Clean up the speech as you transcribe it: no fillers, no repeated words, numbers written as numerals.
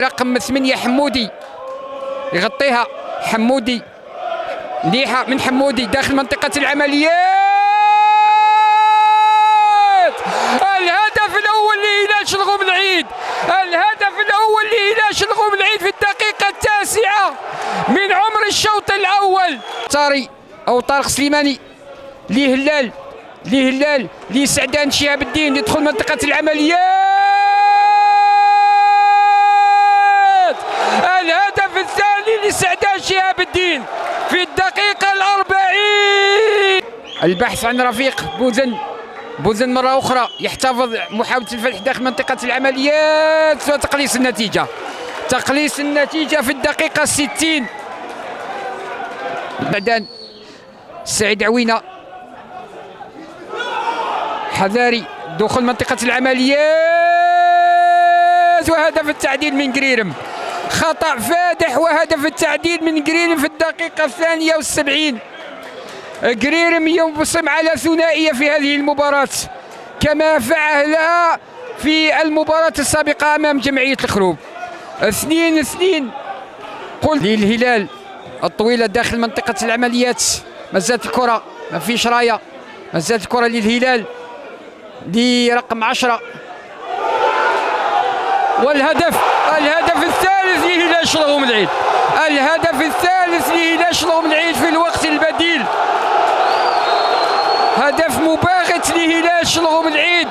رقم 8 حمودي يغطيها. حمودي مليحه من حمودي داخل منطقه العمليات. الهدف الاول لهلال شلغوم العيد. الهدف الاول لهلال شلغوم العيد في الدقيقه 9 من عمر الشوط الاول. طاري او طارق سليماني لهلال لسعدان شهاب الدين يدخل منطقه العمليات. الهدف الثاني لسعدان شهاب الدين في الدقيقة 40. البحث عن رفيق بوزن مرة أخرى يحتفظ محاولة الفتح داخل منطقة العمليات وتقليص النتيجة. تقليص النتيجة في الدقيقة 60. بعدان سعيد عوينة حذاري دخول منطقة العمليات وهدف التعديل من قريرم. خطأ فادح وهدف التعديل من قريرم في الدقيقة 72. قريرم ينبصم على ثنائية في هذه المباراة كما فعلها في المباراة السابقة أمام جمعية الخروب. 2-2 قلت للهلال الطويلة داخل منطقة العمليات. مازالت الكرة ما فيش راية. مازالت الكرة للهلال لرقم 10 والهدف الثالث لهلال شلغوم العيد. الهدف الثالث لهلال شلغوم العيد في الوقت البديل. هدف مباغت لهلال شلغوم العيد.